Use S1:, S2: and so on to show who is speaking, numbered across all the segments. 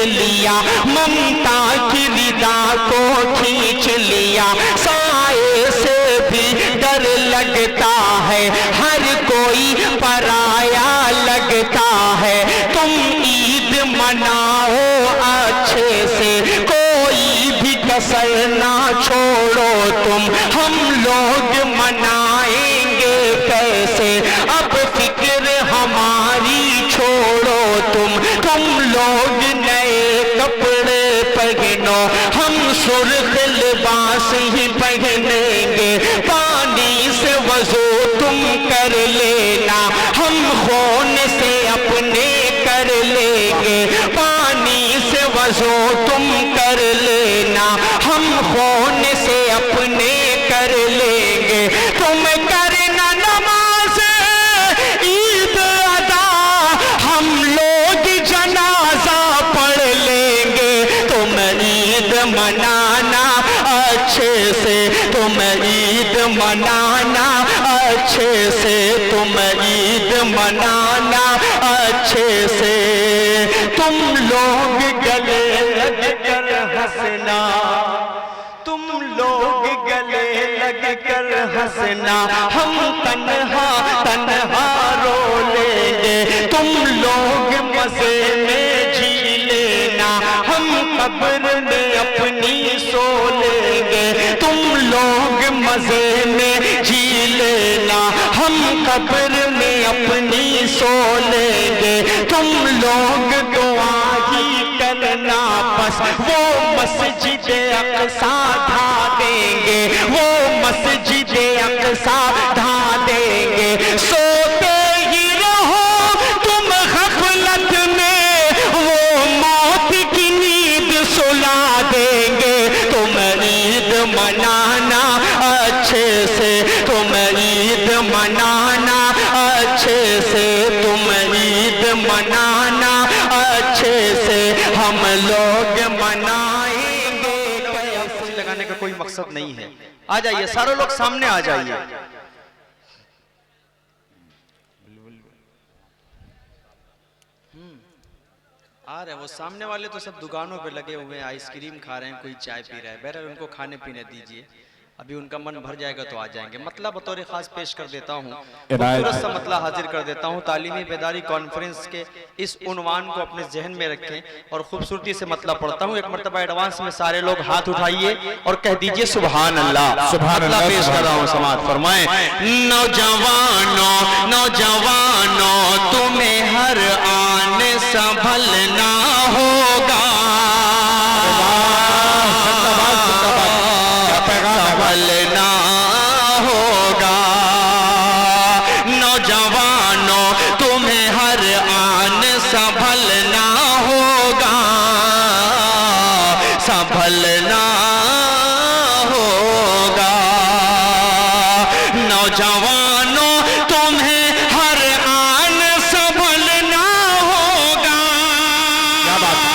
S1: लिया, ममता की रिदा को खींच लिया। साए से भी डर लगता है, हर कोई पराया लगता है। तुम ईद मनाओ अच्छे से, कोई भी कसर ना छोड़ो तुम। हम लोग मनाएंगे कैसे, अब फिक्र हमारी छोड़ो तुम लोग नए कपड़े पहनो, हम सुर्ख लिबास ही पहनेंगे। पानी से वजू तुम कर लेना, हम खून से अपने कर लेंगे। पानी से वजू तुम कर लेना, हम खून से अपने कर लेंगे। तुम करना नमाज ईद अदा, हम लोग जनाजा पढ़ लेंगे। तुम ईद मनाना अच्छे से, तुम ईद मनाना अच्छे से, तुम ईद मनाना अच्छे से। तुम लोग गले लग कर हंसना, तुम लोग गले लग कर हंसना, हम तन्हा तन्हा रो लेंगे। तुम लोग मजे में जी लेना, हम कब्र में अपनी सो लेंगे। तुम लोग मजे में जी लेना, हम कब्र में अपनी सो लेंगे। तुम लोग दुआ ही करना, बस वो मस्जिद अक़सा ढा देंगे, वो मस्जिद अक़सा ढा देंगे। सोते ही रहो तुम ग़फ़लत में, वो मौत की नींद सुला देंगे। तुम ईद मनाना अच्छे से, तुम ईद मनाना अच्छे से, तुम ईद मनाना अच्छे से। हम लोग मनाएंगे।
S2: लगाने का कोई मकसद नहीं है। आ जाइए सारे लोग सामने आ जाइए। आ रहे वो सामने वाले तो सब दुकानों पे लगे हुए हैं, आइसक्रीम खा रहे हैं, कोई चाय पी रहा है। बहरहाल उनको खाने पीने दीजिए, अभी उनका मन भर जाएगा तो आ जाएंगे। मतलब बतौर खास पेश कर देता हूँ, खूबसूरत सा मतलब हाजिर कर देता हूँ। तालीमी बेदारी कॉन्फ्रेंस के इस उन्वान को अपने जहन में रखें और खूबसूरती से मतलब पढ़ता हूँ। एक मरतबा एडवांस में सारे लोग हाथ उठाइए और कह दीजिए सुभान अल्लाह। सुभान अल्लाह पेश कर रहा हूँ, समाअत फरमाएं। नौजवानों नौजवानों तुम्हें हर आन संभलना होगा, संभलना होगा। नौजवानों तुम्हें हर आन संभलना होगा, संभलना होगा। नौजवानों तुम्हें हर आन संभलना होगा। क्या बात है?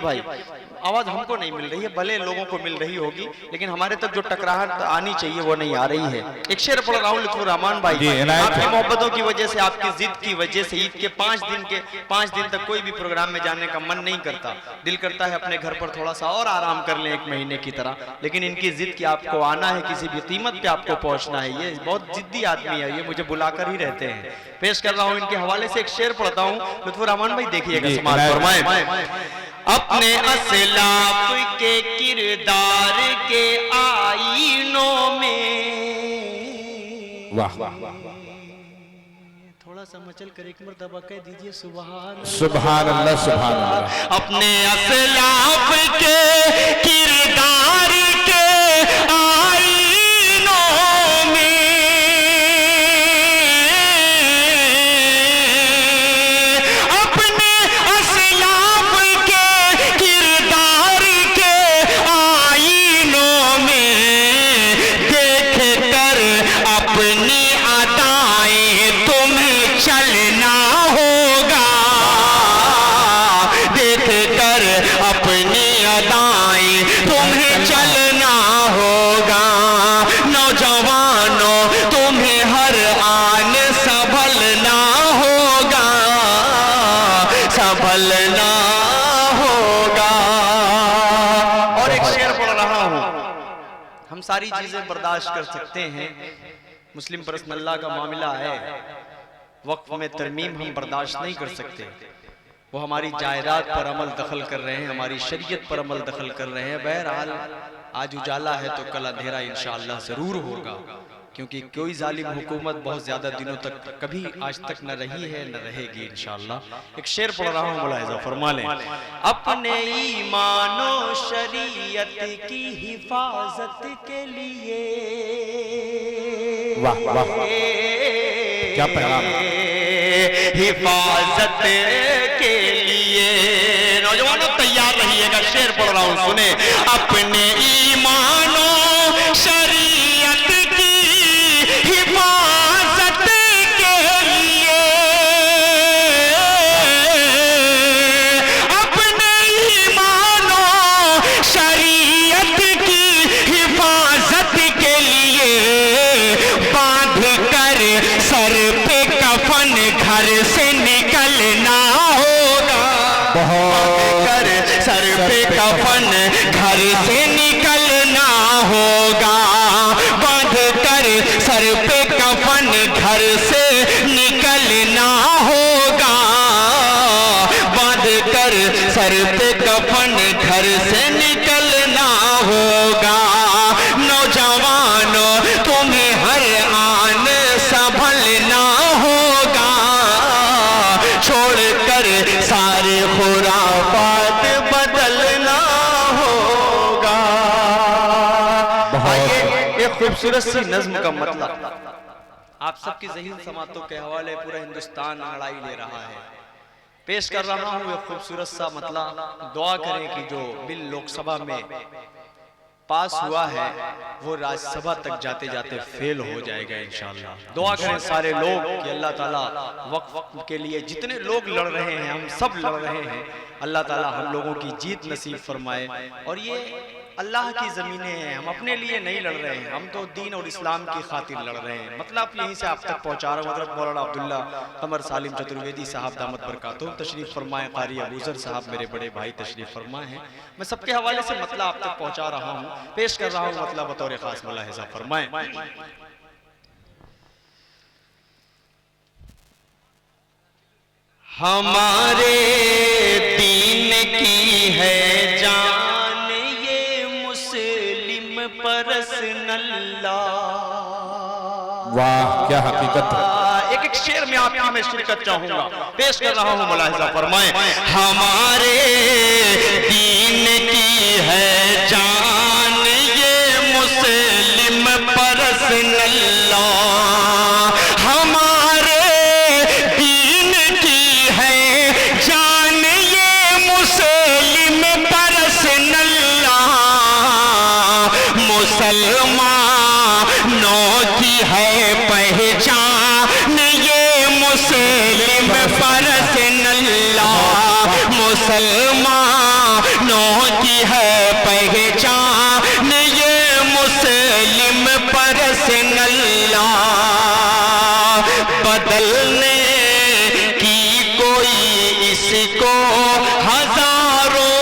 S2: भाई आवाज हमको नहीं मिल रही है, भले लोगों को मिल रही होगी, लेकिन हमारे तक जो टकराहट आनी चाहिए वो नहीं आ रही है। एक शेर पढ़ रहा हूँ लुत्फुर रहमान भाई, आपकी मोहब्बतों की वजह से, आपकी जिद की वजह से ईद के 5 दिन तक कोई भी प्रोग्राम में जाने का मन नहीं करता। दिल करता है अपने घर पर थोड़ा सा और आराम कर लें, 1 महीने की तरह, लेकिन इनकी जिद की आपको आना है, किसी भी कीमत पे आपको पहुंचना है। ये बहुत जिद्दी आदमी है, ये मुझे बुलाकर ही रहते हैं। पेश कर रहा हूँ इनके हवाले से एक शेर पढ़ता हूँ, लुत्फुर रहमान भाई देखिएगा, समाअत फरमाएं। अपने असलाफ के किरदार के आईनों में,
S3: वाह
S2: थोड़ा सा मचल कर एक मरतबा कह दीजिए सुभान
S3: सुभान अल्लाह सुभान अल्लाह।
S1: अपने असलाफ के किरदार के नौजवानों तुम्हें हर आन संभलना होगा, संभलना होगा।
S2: और एक शेर पढ़ रहा हूं, हम सारी चीजें बर्दाश्त कर सकते हैं, मुस्लिम पर्सनल लॉ का मामला है, वक्फ में तरमीम हम बर्दाश्त नहीं कर सकते। वो हमारी जायदाद पर अमल दखल कर रहे हैं, हमारी शरीयत पर अमल दखल कर रहे हैं। बहरहाल आज उजाला है तो कल अंधेरा इंशाअल्लाह जरूर होगा, क्योंकि कोई जालिम हुकूमत बहुत ज्यादा दिनों तक कभी आज तक न रही है न रहेगी इंशाअल्लाह। एक शेर पढ़ रहा हूँ, मुलाहिजा फरमा लें। अपने ईमानो शरीयत की हिफाजत के लिए,
S3: वाह वाह, क्या पैगाम,
S2: हिफाजत के लिए। नौजवानों तैयार रहिएगा, शेर पढ़ रहा हूं सुने।
S1: अपने ईमानो शरीयत की हिफाजत के लिए, अपने ईमानो शरीयत की हिफाजत के लिए बांध कर सर पे कफन घर से निकलना होगा, कर सर पे कफन घर से निकलना होगा, बांध कर सर पे कफन घर से निकलना होगा, बांध कर सर पे कफन घर से निकलना होगा। नौजवानों तुम्हें हर आन संभलना होगा, छोड़कर सारे खुराफात बदलना होगा।
S2: आइए एक खूबसूरत सी नज्म का मतलब आप सबकी ज़हीन समातों के हवाले पूरा हिंदुस्तान लड़ाई ले रहा है, पेश कर रहा हूँ एक खूबसूरत सा मतलब। दुआ करें कि जो बिल लोकसभा में पास हुआ है वो राज्यसभा तक जाते जाते फेल हो जाएगा इंशाअल्लाह। दुआ करें सारे लोग कि अल्लाह ताला वक्फ के लिए जितने लोग लड़ रहे हैं, हम सब लड़ रहे हैं, अल्लाह ताला हम लोगों की जीत नसीब फरमाए। और ये अल्लाह की ज़मीनें हैं, हम अपने लिए नहीं लड़ रहे हैं, हम तो दीन और इस्लाम की खातिर लड़ रहे हैं। मतलब यहीं से आप तक पहुँचा रहा हूँ। हज़रत मौलाना अब्दुल्ला कमर सालिम चतुर्वेदी साहब दामत बरकातुहू तशरीफ़ फरमाए, कारी अबूज़र साहब मेरे बड़े भाई तशरीफ़ फरमाए हैं। मैं सबके हवाले से मतलब आप तक पहुँचा रहा हूँ, पेश कर रहा हूँ मतलब बतौर ख़ास मुलाहिज़ा फरमाए।
S1: हमारे दीन की है जान ये मुस्लिम पर्सनल लॉ।
S3: वाह क्या हकीकत है।
S2: एक एक शेर में आपकी मैं शिरकत चाहूंगा, पेश कर रहा हूं, मुलाहिज़ा फरमाएं।
S1: हमारे दीन की है जान ये मुस्लिम पर्सनल लॉ, हमारे दीन की है जान ये मुस्लिम पर्सनल लॉ, मुसलमानों की है पहचान ये मुस्लिम पर्सनल लॉ, मुसलमानों की है पहचान ये मुस्लिम पर्सनल लॉ। बदलने की कोई इसको हजारों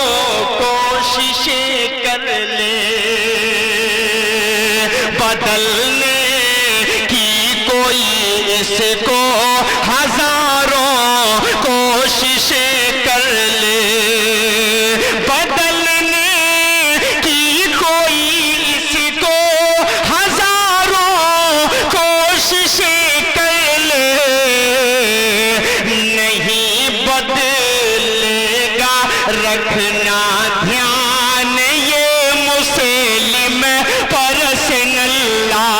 S1: कोशिशें कर ले, बदलने की कोई इसको हजारों कोशिशें कर ले, बदलने की कोई इसको हजारों कोशिशें कर ले, नहीं बदलेगा रखना ध्यान ये मुस्लिम पर्सनल लॉ,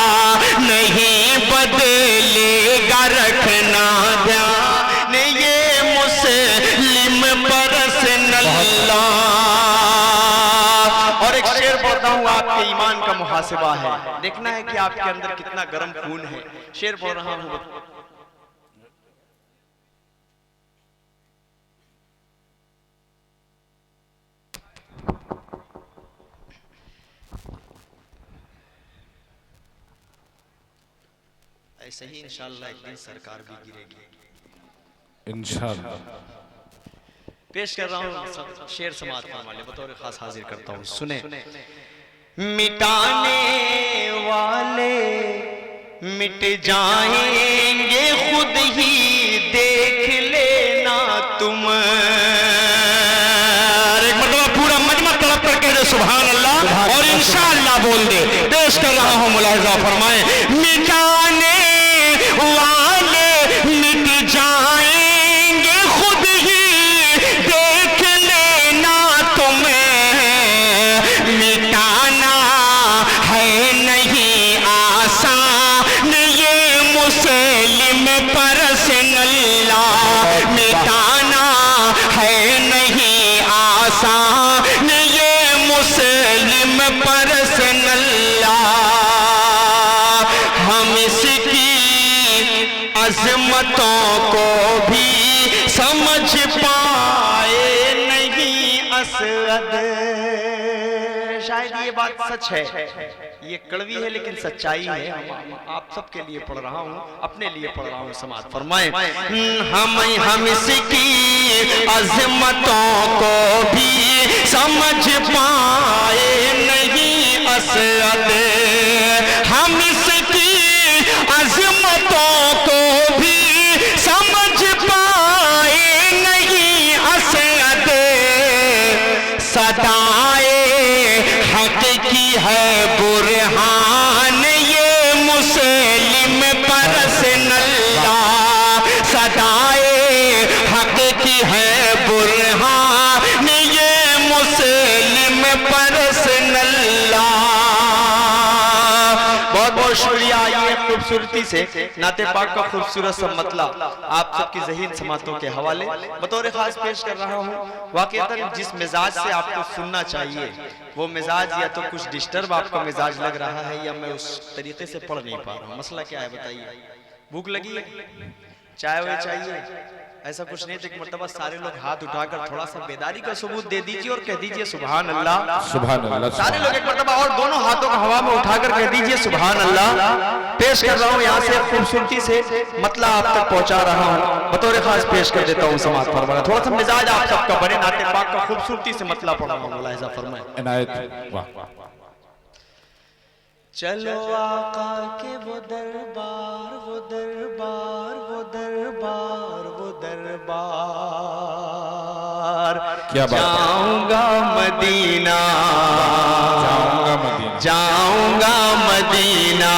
S1: नहीं बदलेगा रखना ध्यान ये मुस्लिम पर्सनल लॉ।
S2: और एक शेर पढ़ता हूँ, आपके ईमान का मुहासिबा है, देखना है कि आपके अंदर कितना गर्म खून है। शेर पढ़ रहा हूँ। ऐसे ही इंशाअल्लाह एक दिन सरकार भी गिरेगी
S3: इंशाअल्लाह।
S2: पेश कर रहा हूँ शेर समात फरमाने बतौर खास हाजिर करता हूँ, सुने। मिटाने वाले मिट जाएंगे खुद ही देख लेना तुम।
S1: एक मरतबा पूरा मजमा तड़प कर कह दे सुभान अल्लाह और इंशाअल्लाह बोल दे। पेश कर रहा हूँ, मुलाहिजा फरमाए। मिटाने वाले मिट जाएंगे खुद ही देख लेना तुम्हें। मिटाना है नहीं आसान ये मुस्लिम पर्सनल्ला। मिटाना है नहीं आसान ये मुस्लिम पर्सनल्ला। हम इसकी अजमतों को भी समझ पाए नहीं असद।
S2: शायद ये बात सच है, ये कड़वी है लेकिन सच्चाई है। आप सबके लिए पढ़ रहा हूँ, अपने लिए पढ़ रहा हूँ, समाज फरमाए।
S1: हम इसकी अजमतों को भी समझ पाए नहीं असद। हम इसकी अजमतों को भी समझ पाए नहीं असद। सदाए हक की है बुरहान ये मुस्लिम पर्सनल्ला। सदाए हक की है बुरहान ये मुस्लिम पर्सनल्ला।
S2: बहुत बहुत शुक्रिया। ये खूबसूरती से नाते पाक का खूबसूरत सा मतला आप सबकी ज़हीन समातों के हवाले बतौर खास पेश कर रहा हूँ। वाकईतन जिस मिजाज से आपको सुनना चाहिए वो मिजाज या तो कुछ डिस्टर्ब आपका मिजाज लग रहा है या मैं उस तरीके से पढ़ नहीं पा रहा हूँ। मसला क्या है बताइए? भूख लगी है, चाय वाय चाहिए, ऐसा कुछ नहीं तो एक मर्तबा सारे लोग हाथ उठाकर थोड़ा सा बेदारी का सबूत दे दीजिए और कह दीजिए सुभान अल्लाह।
S3: सुभान अल्लाह।
S2: सारे लोग एक मर्तबा और दोनों हाथों को हवा में उठाकर कह दीजिए सुभान अल्लाह। पेश कर रहा हूँ यहाँ से खूबसूरती से मतला आप तक पहुँचा रहा हूँ, बतौर खास पेश कर देता हूँ समाज फरमाना। थोड़ा सा मिजाज आप सबका बने, नाते पाक का खूबसूरती से मतला पढ़ा हूँ, मुलाहिजा फरमाए।
S3: इनायत। वाह।
S2: चलो आका के वो दरबार, वो दरबार, वो दरबार, वो दरबार।
S3: क्या बात है?
S2: जाऊंगा मदीना,
S3: जाऊंगा मदीना,
S2: जाऊंगा मदीना,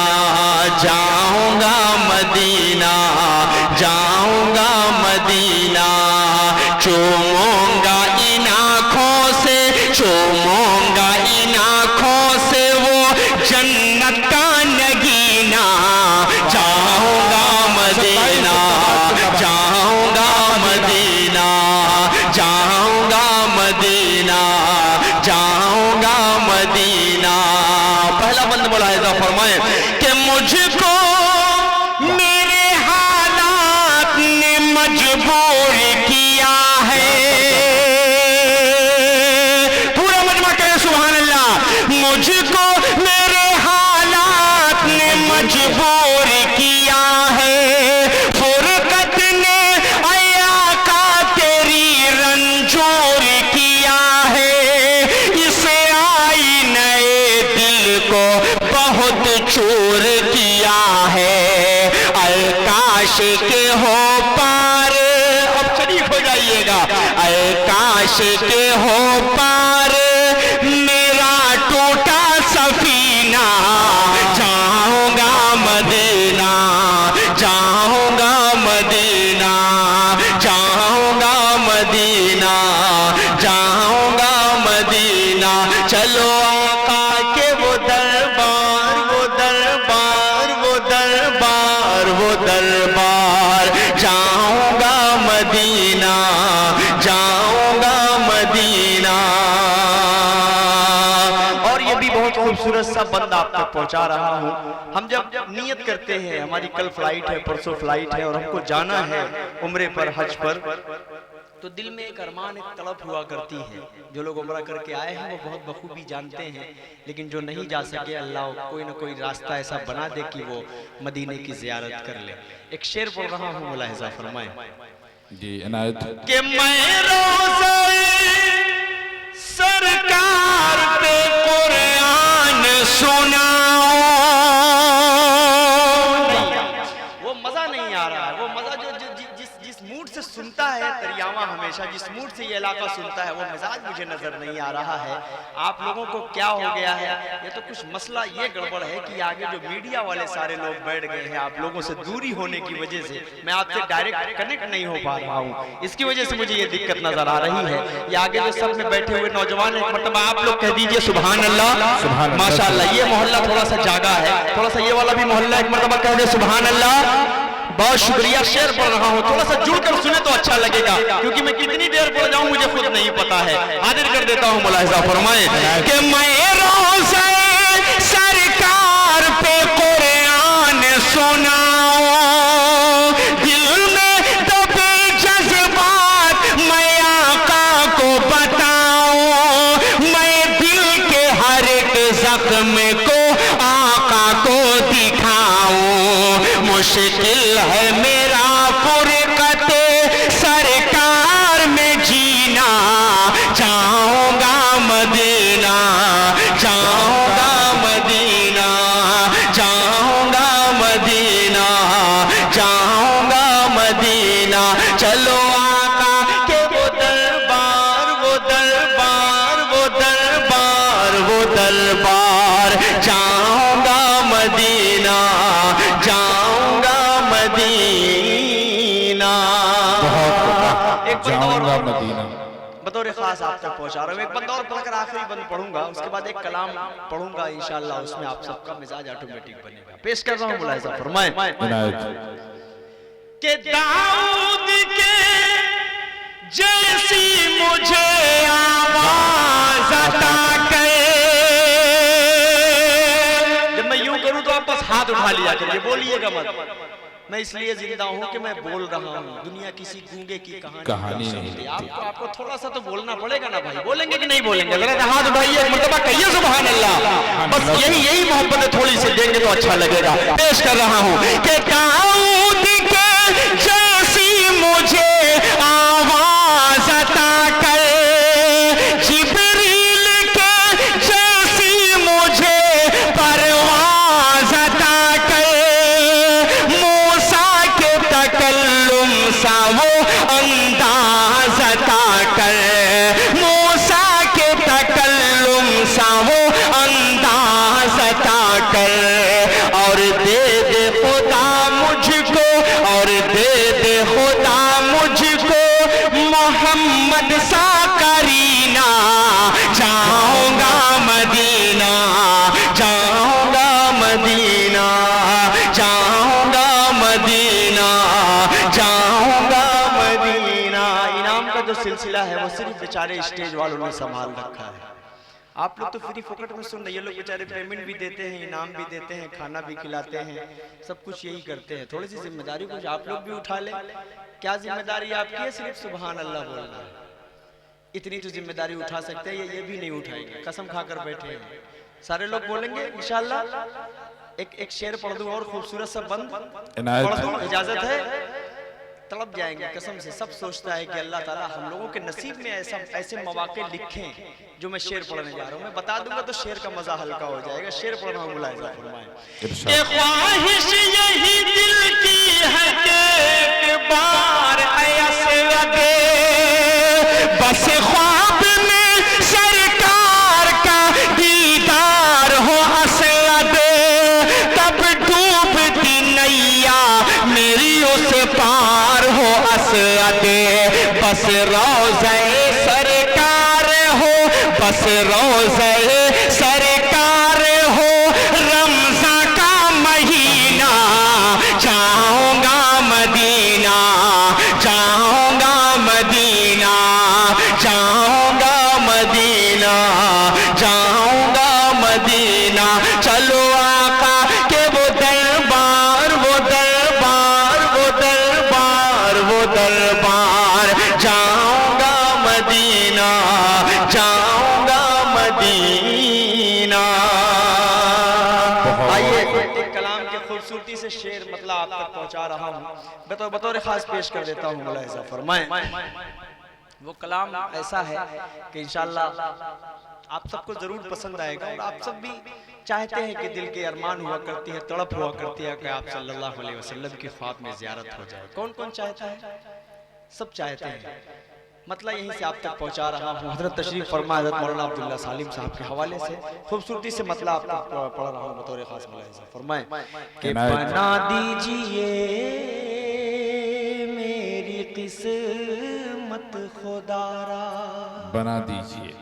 S2: जाऊंगा मदीना, जाऊंगा मदीना। चूमूंगा इन आँखों से, चूमूंगा इन आँखों से वो जन्नत का नगीना। जाऊंगा मदीना, जाऊंगा मदीना, जाऊंगा मदीना, जाऊंगा मदीना। पहला बंद मुलाहिजा फरमाए कि मुझको मेरे हालात ने मजबूर किया है। पूरा मजमा कहे सुभान अल्लाह। मुझको मेरे हालात ने मजबूर किया है। फुरकत ने आया का तेरी रंजोर किया है। इसे आई नए दिल को बहुत चोर किया है। काश के हो पार, अब शरीफ हो जाइएगा। काश के हो पार मेरा टूटा सफीना। जाऊंगा मदीना, जाऊंगा मदीना, जाऊंगा मदीना, जाऊंगा मदीना। चलो आका के वो दरबार, वो दरबार, वो दरबार, वो दरबार। जाऊंगा मदीना, जाऊंगा मदीना। और ये भी बहुत खूबसूरत सा बंद आप तक पहुंचा रहा हूं। हम जब नियत करते हैं, हमारी कल फ्लाइट है, परसों फ्लाइट है और हमको जाना है उम्रे पर, हज पर, तो दिल में एक अरमान, एक तड़प हुआ करती है। जो लोग उम्रा करके आए हैं वो बहुत बखूबी जानते हैं, लेकिन जो नहीं जा सके अल्लाह कोई ना कोई रास्ता ऐसा बना दे कि वो मदीने की ज़ियारत कर ले। एक शेर बोल रहा हूँ, मुलाहिज़ा फरमाए
S3: जी इनायत।
S1: कि मैं रोज़े सरकार पे कुरान सुनाऊं,
S2: वो मजा नहीं आ रहा है। वो मजा जो जिस मूड से सुनता है तरियावा, हमेशा जिस मूड से ये इलाका सुनता है, वो मिजाज मुझे नजर नहीं आ रहा है। आप लोगों को क्या हो गया है? ये तो कुछ मसला ये गड़बड़ है कि आगे जो मीडिया वाले सारे लोग बैठ गए हैं, आप लोगों से दूरी होने की वजह से मैं आपसे डायरेक्ट कनेक्ट नहीं हो पा रहा हूँ। इसकी वजह से मुझे ये दिक्कत नजर आ रही है। ये आगे जो सब में बैठे हुए नौजवान, एक मरतबा आप लोग कह दीजिए सुभान अल्लाह, माशाअल्लाह। ये मोहल्ला थोड़ा सा जागा है, थोड़ा सा ये वाला भी मोहल्ला एक मरतबा कह दे सुभान अल्लाह। बहुत शुक्रिया। शेर पढ़ रहा हूँ, थोड़ा सा जुड़कर सुने तो अच्छा लगेगा, क्योंकि मैं कितनी देर पढ़ जाऊं मुझे खुद नहीं पता है। हाजिर कर देता हूँ, मुलाहिज़ा फरमाएं कि मैं रोज़े सरकार पे कुरान सुनाऊं, दिल में दबे जज्बात मैं आका को बताऊं, मैं दिल के हर एक जख्म को आका को दिखाऊं। मुश्किल है मेरा फुरकते सरकार में जीना, जाऊंगा मदीना, जाऊंगा मदीना, जाऊंगा मदीना, जाऊंगा मदीना। चलो आका के वो दरबार, वो दरबार, वो दरबार, वो दरबार, जाऊंगा मदीना, जाऊंगा मदीना। एक
S3: जाऊंगा मदीना
S2: बतौर खास आप तक पहुंचा रहा हूँ। एक बंद और पढ़कर आखिरी बंद पढ़ूंगा, उसके बाद एक कलाम पढ़ूंगा इंशाअल्लाह, उसमें आप सबका मिजाज ऑटोमेटिक बनेगा। पेश कर रहा हूँ, मुलाहिज़ा फरमाएं
S3: इनायत।
S1: कि दाऊद के जैसी मुझे आवाज अता कर।
S2: जब मैं यूं करूं तो आप बस हाथ उठा लिया करिए, बोलिएगा मत। मैं इसलिए जिंदा हूं कि मैं बोल रहा हूं, दुनिया किसी गूंगे की कहानी नहीं। आपको थोड़ा सा तो बोलना पड़ेगा ना भाई। बोलेंगे कि नहीं बोलेंगे? जरा हाथ उठाइए, एक मरतबा कहिए सुभान अल्लाह। बस यही मोहब्बत थोड़ी सी देंगे तो अच्छा लगेगा। पेश कर रहा हूं कि दाऊद के जैसी मुझे आवाज अता कर, जिब्रील के जैसी मुझे परवाज अता कर, मूसा के तकल्लुम सा वो अंदाज अता कर, मूसा के तकल्लुम सा वो अंदाज अता कर। और दे दे खुदा मुझको, और दे दे खुदा मुझको मोहम्मद सा करीना, जाऊंगा मदीना, जाऊंगा मदीना, जाऊंगा मदीना, जाऊंगा मदीना। इनाम का जो सिलसिला है वो सिर्फ बेचारे स्टेज वालों ने संभाल रखा है। आप लोग तो फ्री फोकट में सुन रहे, ये लोग बेचारे पेमेंट भी देते हैं, इनाम भी देते हैं, खाना भी खिलाते हैं, सब कुछ यही करते हैं। थोड़ी सी जिम्मेदारी कुछ आप लोग भी उठा ले। क्या जिम्मेदारी आपकी है? सिर्फ सुभान अल्लाह बोलना। इतनी तो जिम्मेदारी उठा सकते हैं, ये भी नहीं उठाएंगे, कसम खाकर बैठे हैं। सारे लोग बोलेंगे इंशाल्लाह। एक शेर पढ़ दूं और खूबसूरत सा बंद पढ़ दूं, इजाजत है? तड़प जाएंगे कसम से। सब सोचता है कि अल्लाह ताला हम लोगों के नसीब में ऐसे मौके लिखें जो मैं शेर पढ़ने जा रहा हूँ। मैं बता दूंगा तो शेर का मजा हल्का हो जाएगा। शेर पढ़ रहा हूँ, मुलाहिज़ा फरमाएं। ख्वाहिश यही दिल की है कि एक बार ऐसे बस ख्वाब में सरकार का दीदार हो असद, तब डूबती नैया मेरी उस पार हो असद। बस रोज़े सरकार हो, बस रोज़े सरकार हो, रमज़ान का महीना, जाऊंगा मदीना, जाऊंगा मदीना, जाऊंगा मदीना, जाऊंगा मदीना। चलो आका के वो दरबार, वो दरबार, वो दरबार, वो दरबार, जाऊं खूबसूरती से शेर मतलब आप तक पहुंचा रहा हूँ, बतौर खास पेश कर देता हूँ। मुलाहिज़ा फरमाएं, वो कलाम ऐसा है कि इंशाअल्लाह आप सबको जरूर पसंद आएगा। और आप सब भी चाहते हैं कि दिल के अरमान हुआ करती है, तड़प हुआ करती है कि आप सल्लल्लाहु अलैहि वसल्लम की ख्वाब में ज़ियारत हो जाए। कौन कौन चाहता है? सब चाहते हैं। मतलब यहीं से आप तक पहुंचा रहा हूँ। हजरत तशरीफ फरमा हजरत मौलाना अब्दुल्ला सालिम साहब के हवाले से खूबसूरती से मतलब आप तक पढ़ रहा हूँ बतौर खास। मुलाहिज़ा फरमाएं कि बना दीजिए मेरी किस्मत खुदारा,
S3: बना दीजिए।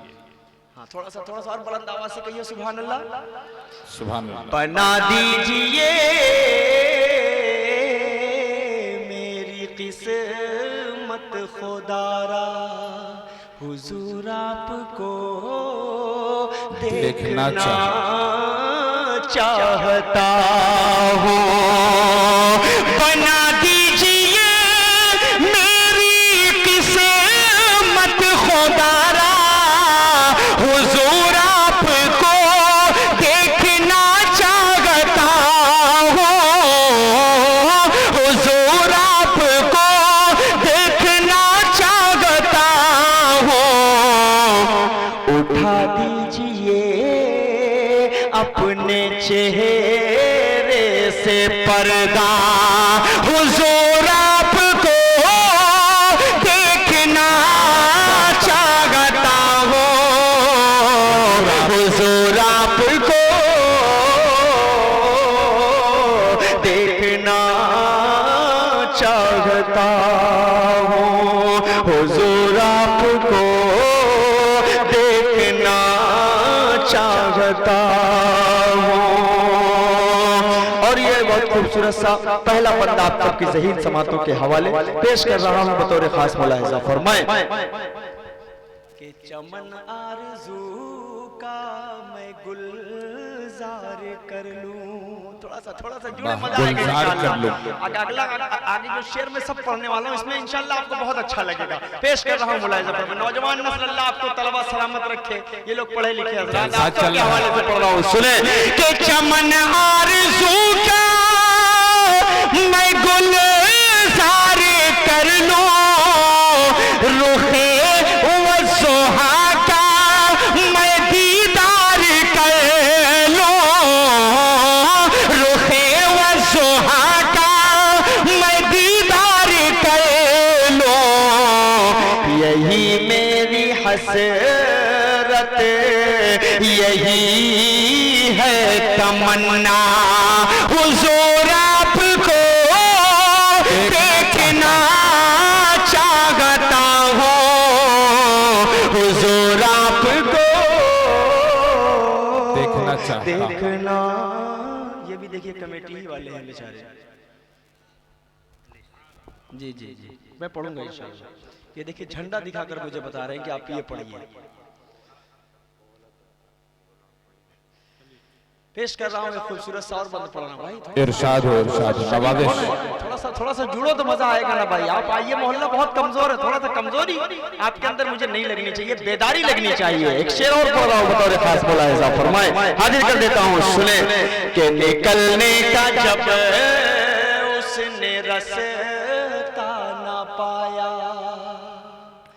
S2: हाँ, थोड़ा सा और बुलंद आवाज से कहिए सुभान अल्लाह।
S3: सुभान अल्लाह।
S2: बना दीजिए मेरी किस्मत खुदारा, हुजूर आपको देखना चाहता हूँ।
S1: बना दीजिए मेरी किस्मत खुदारा, हुजूर आपको देखना चाहता हूँ। हुजूर आपको देखना चाहता हूँ।
S2: उठा दीजिए अपने चेहरे से पर्दा,
S1: हुजूर आपको देखना चाहता हूँ। हुजूर आपको
S2: देखना चाहता हूँ। हुजूर आपको देखना चाहता हूँ। और ये बहुत खूबसूरत सा पहला बंदा आप सबकी ज़हीन समातों के हवाले पेश कर रहा हूँ बतौर खास। मुलाहिज़ा फरमाएं कि चमन आरज़ू का मैं गुलजार कर लूं। थोड़ा सा जुड़े, मजा आएगा इंशाअल्लाह। आगे जो शेर में सब पढ़ने वाला हूँ इसमें इंशाअल्लाह आपको बहुत अच्छा लगेगा। पेश कर रहा हूँ मुलाहिज़ा फरमाएं। नौजवान नस्ल अल्लाह आपको तलबा सलामत रखे। ये लोग पढ़े लिखे हज़रात आपके हवाले से पढ़ रहा हूँ, सुने
S1: कि चमन आरज़ू का मैं गुलजार कर लूं, रुखे वज़ुहा का मैं दीदार कर लूं। रुखे वज़ुहा का मैं दीदार कर लूं।
S2: यही मेरी हसरत, यही
S1: है तमन्ना, हुजूर आपको देखना चाहता हूँ। हुजूर आपको
S2: देखना। ये भी देखिए कमेटी ही वाले हैं बेचारे। जी मैं पढ़ूंगा इंशाअल्लाह। ये देखिए झंडा दिखाकर मुझे बता रहे हैं कि आप ये पढ़िए। पेश कर रहा हूँ एक खूबसूरत सा और बंद पढ़ना भाई।
S3: इरशाद हो, इरशाद हो, नवाज़िश।
S2: थोड़ा सा जुड़ो तो मजा आएगा ना भाई। आप आइए, मोहल्ला बहुत कमजोर है। थोड़ा सा कमजोरी आपके अंदर मुझे नहीं लगनी चाहिए, बेदारी लगनी चाहिए। एक शेर और पढ़ रहा हूँ बतौर खास। मुलाहिज़ा फरमाएं, हाजिर कर देता हूँ, सुने कि निकलने का जब उसने रास्ता ना पाया,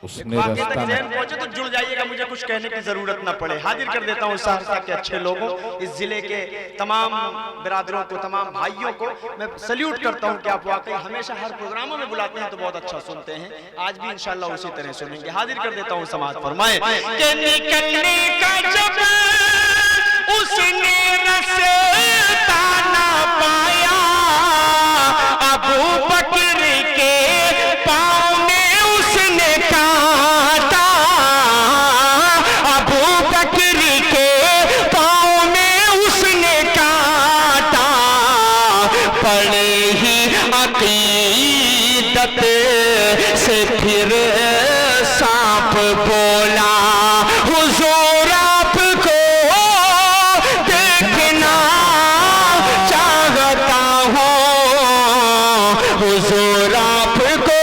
S3: उसने रास्ता
S2: पहुंचे तो जुड़ जाइएगा, मुझे कुछ कहने की जरूरत ना पड़े। हाजिर कर देता हूँ सहरसा के अच्छे लोगों, इस जिले के तमाम बिरादरों को, तमाम भाइयों को मैं सल्यूट करता हूँ कि आप वाकई हमेशा हर प्रोग्रामों में बुलाते हैं तो बहुत अच्छा सुनते हैं। आज भी इंशाअल्लाह उसी तरह सुनेंगे। हाजिर कर देता हूँ समाअत फरमाएं
S1: कि निकलने का जब उसने रास्ता ना पाया, अबू बकर के पाँव में उसने काटा। अबू बकर के पाँव में उसने काटा। बड़े ही अकीदत से फिर सांप बोला, हुजूर आपको देखना चाहता हूँ। हुजूर आपको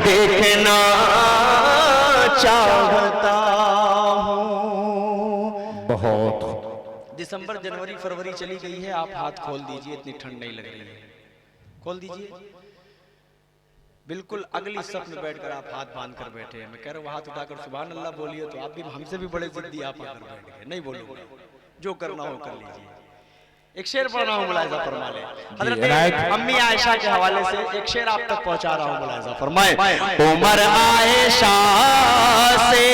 S2: देखना चाहता हूँ।
S3: बहुत।
S2: दिसंबर दिसंबर जनवरी फरवरी चली गई है, आप हाथ खोल दीजिए, इतनी ठंड नहीं लग रही है, खोल दीजिए। बिल्कुल अगली सफ में बैठकर आप हाथ बांध कर बैठे हैं। मैं कह रहा हूँ हाथ उठाकर सुभान अल्लाह बोलिए, तो आप भी हमसे भी बड़े जिद्दी आप आकर बैठ गए। नहीं बोलूंगा, जो करना हो कर लीजिए। एक शेर पढ़ रहा हूँ, मुलाहिजा फरमा ले। हजरत अम्मी आयशा के हवाले से एक शेर आप तक पहुंचा रहा हूँ, मुलाहिजा फरमाए। उमर आयशा से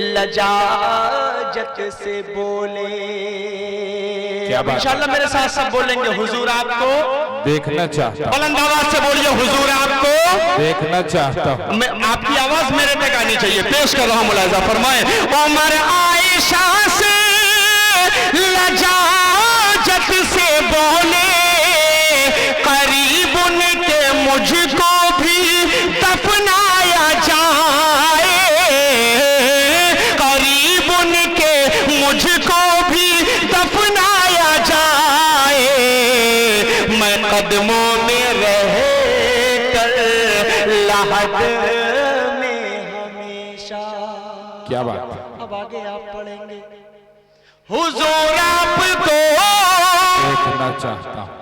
S2: लजाजत से बोले, इंशाल्लाह मेरे साथ सब बोलेंगे, हुजूर आपको
S3: देखना चाहता हूँ।
S1: बुलंद आवाज से बोलिए, हुजूर आपको
S3: देखना चाहता हूँ।
S1: मैं, आपकी आवाज मेरे तक आनी चाहिए। पेश कर रहा हूँ, मुलाहिजा फरमाए। उमर आयशा से लजाजत से बोले, करीब उनके मुझको भी दफनाया जाए, करीब उनके मुझको भी दफनाया जाए, मैं कदमों में रह कर लहद
S2: में हमेशा।
S3: क्या बात है।
S2: अब आगे आप पढ़ेंगे,
S1: हुजूर आपको
S3: देखना चाहता हूँ।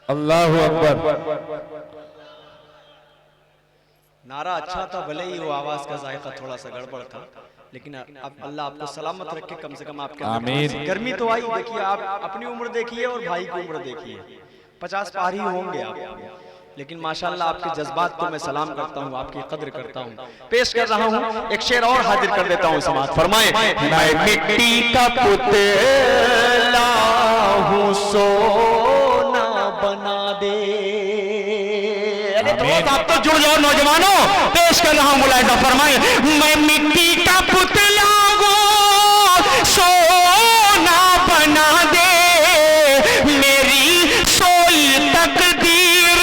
S3: अल्लाह अकबर।
S2: नारा अच्छा था, भले ही वो आवाज का जायका थोड़ा सा गड़बड़ था, लेकिन अब अल्लाह आपको सलामत रखे, कम से कम आपके
S3: आमीन।
S2: गर्मी तो आई, देखिए आप अपनी उम्र देखिए और भाई की उम्र देखिए, 50 पार ही होंगे आप, लेकिन माशाल्लाह आपके जज्बात को मैं सलाम करता हूँ, आपकी कद्र करता हूँ। पेश कर रहा हूँ, एक शेर और हाजिर कर देता हूँ, समाज फरमाए।
S1: मैं मिट्टी का पुतला हूँ, सोना बना दे। अरे दोस्त आप तो जुड़ जाओ नौजवानों। पेश कर रहा हूँ, मुलाहिजा फरमाए। मैं मिट्टी का पुतला हूँ, सोना बना दे, मेरी सोई तकदीर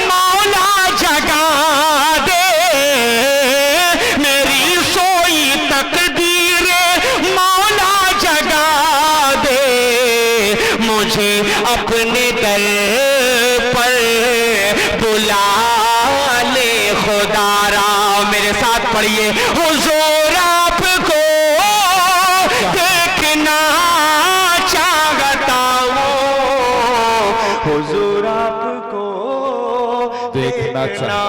S1: मौला जगा दे, मेरी सोई तकदीर मौला जगा दे, मुझे अपने दर पर बुला ले खुदारा। मेरे साथ पढ़िए, हुजूर आपको देखना चाहता हूँ,
S2: हुजूर आपको
S3: देखना
S2: चाहता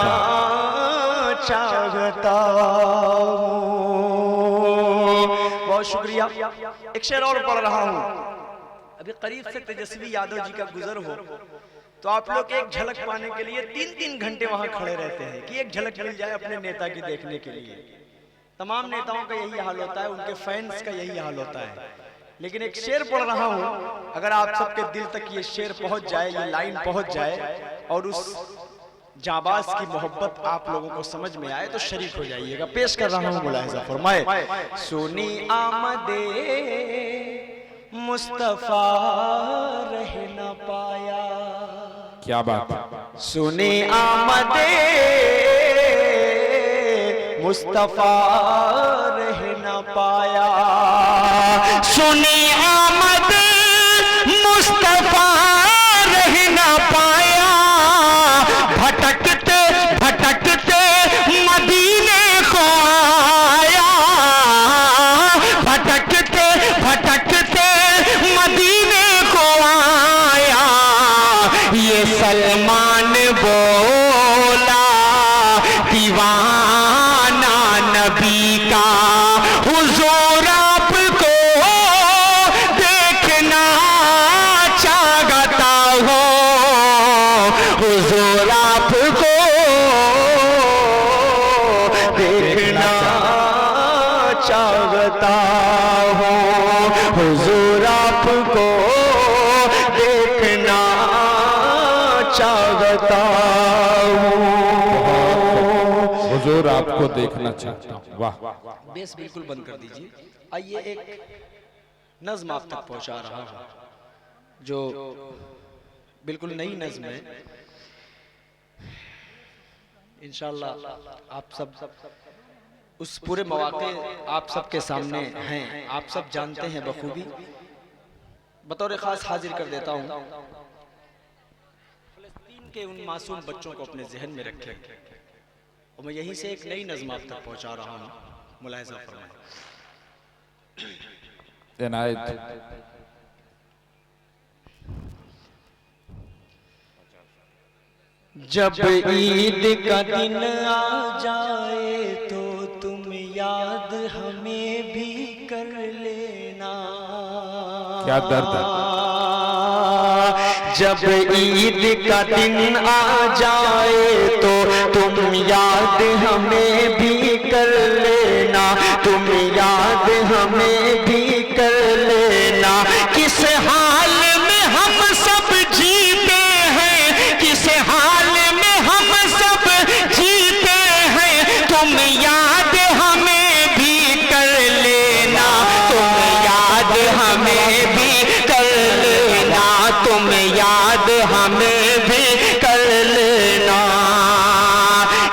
S2: हूँ। बहुत शुक्रिया। एक शेर और पढ़ रहा हूँ। अभी करीब से तेजस्वी यादव जी का गुजर हो तो आप लोग एक झलक पाने के लिए 3-3 घंटे वहां खड़े रहते हैं कि एक झलक मिल जाए अपने नेता की देखने के लिए। तमाम नेताओं का यही हाल होता है, उनके फैंस का यही हाल होता है। लेकिन एक शेर पढ़ रहा हूं, अगर आप सबके दिल तक ये शेर पहुंच जाए, ये लाइन पहुंच जाए और उस जाबाज की मोहब्बत आप लोगों को समझ में आए तो शरीक हो जाइएगा। पेश कर रहा हूं, मुलाहिजा फरमाए। सुनी आमदे मुस्तफा रह न पाया,
S3: क्या बात है।
S2: सुनी आमदे मुस्तफा रह न पाया,
S1: सुनी आमद मुस्तफा रह न पाया, भटकते भटकते मदीने को आया, भटकते भटकते मदीने को आया, ये सलमान बोला दीवाना नबी का, हुजूर आपको देखना चाहता हो, हुजूर आपको देखना चाहता हो, हुजूर आपको देखना चाहता हूँ,
S3: हुजूर आपको देखना चाहता हूँ। वाह।
S2: बेस बिल्कुल बंद कर दीजिए। आइए एक नज्म आप तक पहुंचा रहा हूं जो बिल्कुल नई नज्म है। इंशाल्लाह आप सब उस पूरे मौके आप सबके सामने हैं, आप सब जानते हैं बखूबी। बतौर खास हाजिर कर देता हूं, फिलिस्तीन के उन मासूम बच्चों को अपने जहन में रखें और मैं यहीं से एक नई नज्म आप तक पहुंचा रहा हूं। मुलाहिजा फरमाएं।
S3: इनायत
S2: जब ईद का दिन आ जाए तो तुम याद हमें भी कर लेना।
S3: क्या दर्द है।
S2: जब ईद का दिन आ जाए तो तुम याद हमें भी कर लेना, तुम याद हमें भी कर लेना। किस हाल में हम सब जीते हैं, किस हाल में हम सब जीते हैं, तुम याद हमें भी कर लेना, तुम याद हमें भी कर लेना, तुम याद हमें भी कर लेना।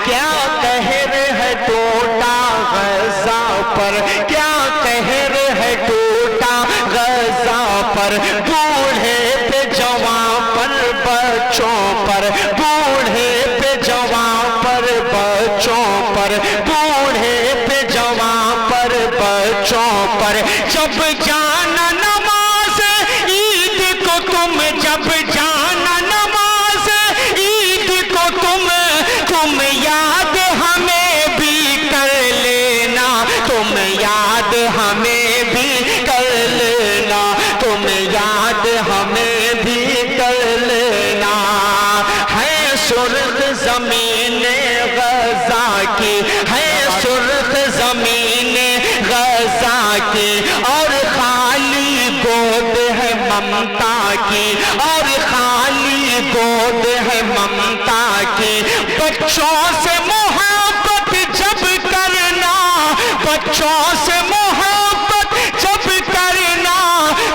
S2: क्या कहर है टूटा गज़ा पर, क्या कहर है टूटा गज़ा पर, बूढ़े पे जवां पर बच्चों पर, बूढ़े पे जवां पर बच्चों पर, बूढ़े पे जवां पर बच्चों पर। जब जाना नमाज ईद को तुम, जब जाना नमाज ईद को तुम याद हमें भी कर लेना, तुम याद हमें भी कर लेना, तुम याद हमें भी कर लेना। है सुर्ख ज़मीन गज़ा की, है सुर्ख ज़मीन गज़ा की, और खाली गोद है ममता की, और खाली गोद है ममता की। बच्चों से मोहब्बत जब करना, बच्चों से मोहब्बत जब करना,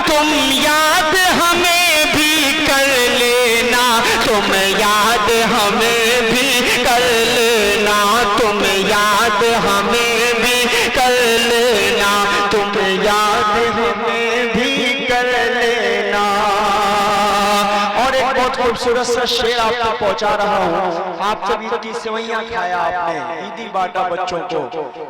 S2: तुम याद हमें भी कर लेना, तुम याद हमें भी कर लेना, तुम याद हमें भी कर लेना, तुम याद हमें भी कर लेना। और एक बहुत खूबसूरत सा शेर आपको पहुंचा रहा हूँ। आप जब ईद की सेवैयां खाया आपने, ईदी बांटा बच्चों को,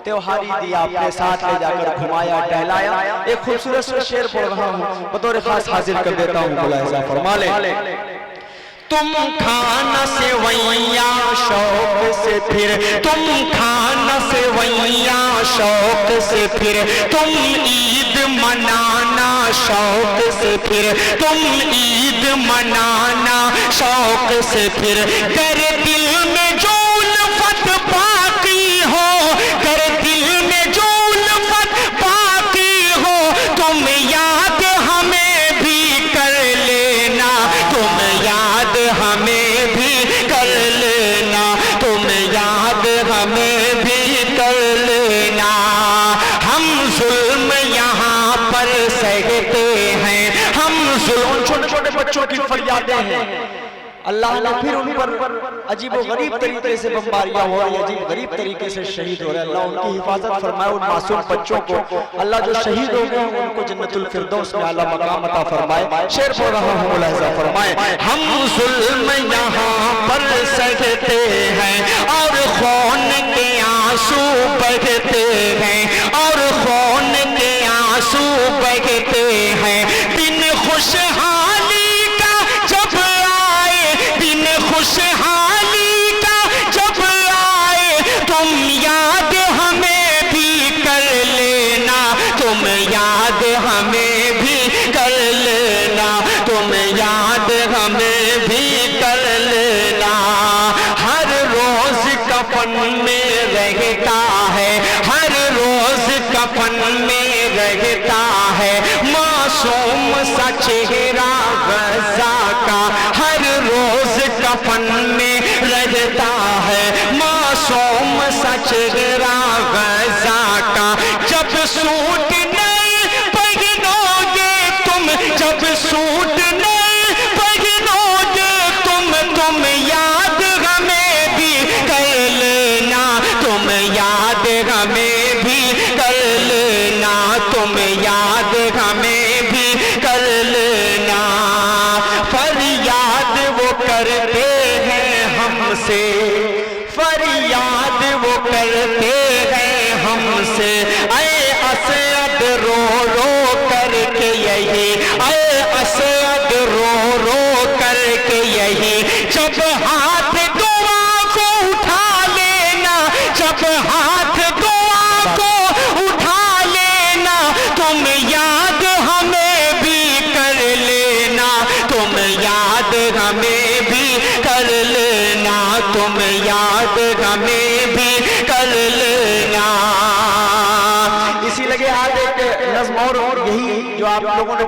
S2: त्योहारी दी आपने, साथ ले जाकर घुमाया टहलाया। एक खूबसूरत सा शेर पढ़ रहा हूँ, बतौर खास हाजिर कर देता हूँ, मुलाहिजा फरमा ले। तुम खाना सेवैयां शौक से फिर, तुम खाना सेवैयां शौक से फिर, तुम ईद मनाना शौक से फिर, तुम ईद मनाना शौक से फिर। कर दिल में जो उल्फत बाकी हो, कर दिल में जो उल्फत बाकी हो, तुम याद हमें भी कर लेना, तुम याद हमें भी कर लेना, तुम याद हमें भी कर लेना। हम जुल्म यहाँ पर सहते हैं, हम जुल्म, छोटे छोटे बच्चों की फरियादें हैं, अल्लाह ने फिर उन पर अजीब व गरीब तरीके से बमबारियां हो रही है, अजीब गरीब तरीके से शहीद हो रहे हैं। अल्लाह उनकी हिफाजत फरमाए, उन मासूम बच्चों को अल्लाह जो शहीद हो गए उनको जन्नतुल फिरदौस में आला मकाम अता फरमाए। शेर पढ़ रहा हूं, मुलाहिजा फरमाए। हम जुल्म यहाँ पर सहते हैं और खून के आंसू बहते हैं, और खून के आंसू बहते हैं। दिन खुशहाली का जब आए, दिन खुशहाली का जब आए, तुम याद हमें भी कर लेना, तुम याद हमें भी कर लेना, तुम याद हमें भी कर लेना। हर रोज कफन में रहता है, हर रोज कफन में रहता है, मासूम सा चेहरा गज़ा का, हर रोज कफन में रहता है, मासूम सा चेहरा गज़ा का। जब सूट नए पहनोगे तुम, जब सूट नए पहनोगे तुम याद हमें भी कर लेना, तुम याद हमें भी कर लेना, तुम याद हमें भी कर लेना। फरियाद वो करते हैं हमसे, फरियाद वो करते हैं हमसे, लगे आज एक नज़्म और यही जो आप लोगों ने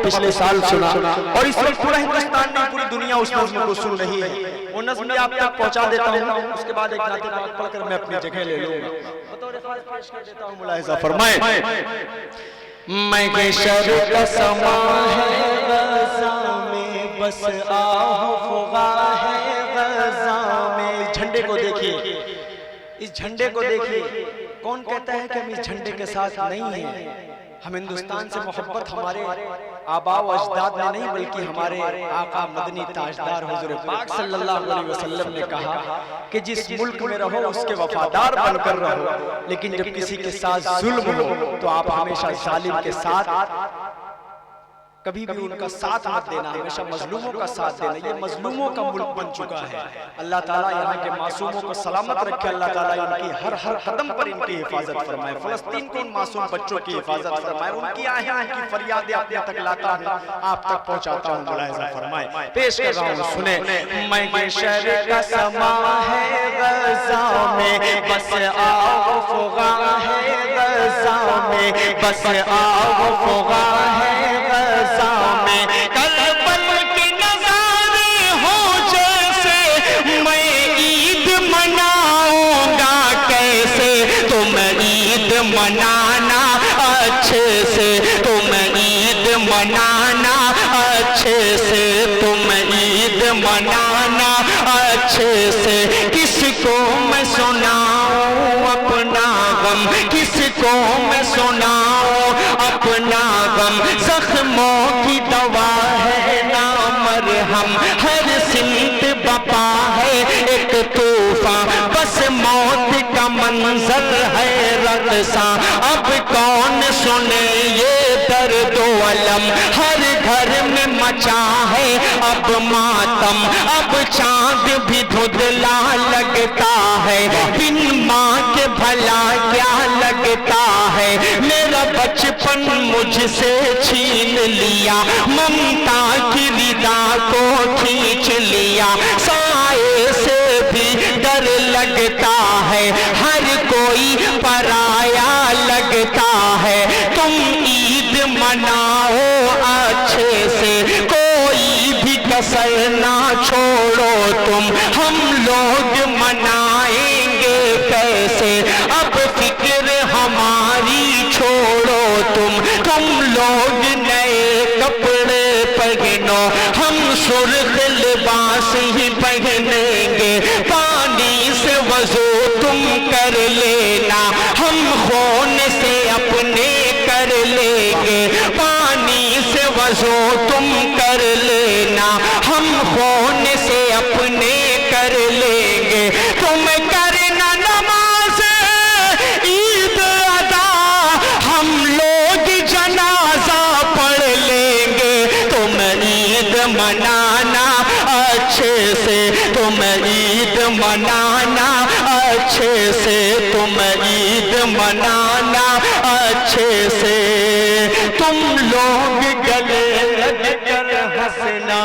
S2: पिछले साल सुना और इस वक्त पूरा हिंदुस्तान नहीं पूरी दुनिया उस नज़्म को सुन रही है, वो नज़्म भी आप तक पहुंचा देता हूँ। उसके बाद एक नाते पाक पढ़कर मैं अपनी जगह ले लूंगा। बतौर खास पेश कर देता हूँ, मुलाहिज़ा फरमाएं। मैं शर का समा है ग़ज़ा में, बस आहुफ़ा है ग़ज़ा में। झंडे को देखिए, इस झंडे को देखिए। कौन कहता है कि हम इस झंडे के साथ नहीं हैं? हम हिंदुस्तान से मोहब्बत हमारे आबा व अजदाद ने नहीं बल्कि हमारे आका मदनी ताजदार हुजूर पाक सल्लल्लाहु अलैहि वसल्लम ने कहा कि जिस मुल्क में रहो उसके वफादार बनकर रहो, लेकिन जब किसी के साथ जुल्म हो तो आप हमेशा जालिम के साथ कभी भी उनका साथ मत देना, हमेशा मजलूमों का साथ देना। ये मजलूमों का मुल्क बन चुका है। अल्लाह ताला यहाँ के मासूमों को सलामत रखे। अल्लाह ताला इनकी हर कदम पर इनकी हिफाजत फरमाए। फलस्तीन के उन मासूम बच्चों की हिफाजत फरमाए। उनकी आहें, उनकी फरियादें अपने तक लाता हूँ, आप तक पहुँचाता हूँ। मुलाहिज़ा फरमाए, पेश कर रहा हूँ, सुने। मैं शर का समा है ग़ज़ा में, बस आहुफ़ा है ग़ज़ा में, बस आहुफ़ा है ग़ज़ा में। करबल के नज़ारे हो जैसे, मैं ईद मनाऊंगा कैसे? तुम ईद मनाना अच्छे से, तुम ईद मनाना अच्छे से, तुम ईद मनाना अच्छे से। किसको मैं सुनाऊं अपना गम, किसको मैं सुनाऊं अपना गम? जख्मों की दवा है ना मरहम, हर सिमत बपा है एक तूफान, बस मौत का मंजर है रक़्सा। अब कौन सुने ये दर्द व अलम, हर घर में मचा है अब मातम। अब चांद भी धुंधला लगता है, बिन माँ के भला क्या लगता है? मेरा बचपन मुझसे छीन लिया, ममता की रिदा को खींच लिया। साए से भी डर लगता है, हर कोई पराया लगता है। तुम ईद मनाओ अच्छे से, कोई भी कसर ना छोड़ो तुम। हम लोग मनाएंगे कैसे? अब फिक्र हमारी छोड़ो तुम लोग नए कपड़े पहनो, हम सुर्ख लिबास ही पहनेंगे। पानी से वजू तुम कर लेना, हम खून से अपने कर लेंगे। पानी से वजू तुम कर लेना, हम खून से अपने कर लेंगे। तुम करना नमाज ईद अदा, हम लोग जनाजा पढ़ लेंगे। तुम ईद मनाना अच्छे से, तुम ईद मनाना अच्छे से, तुम ईद मनाना अच्छे से। तुम लोग गले लग कर हंसना,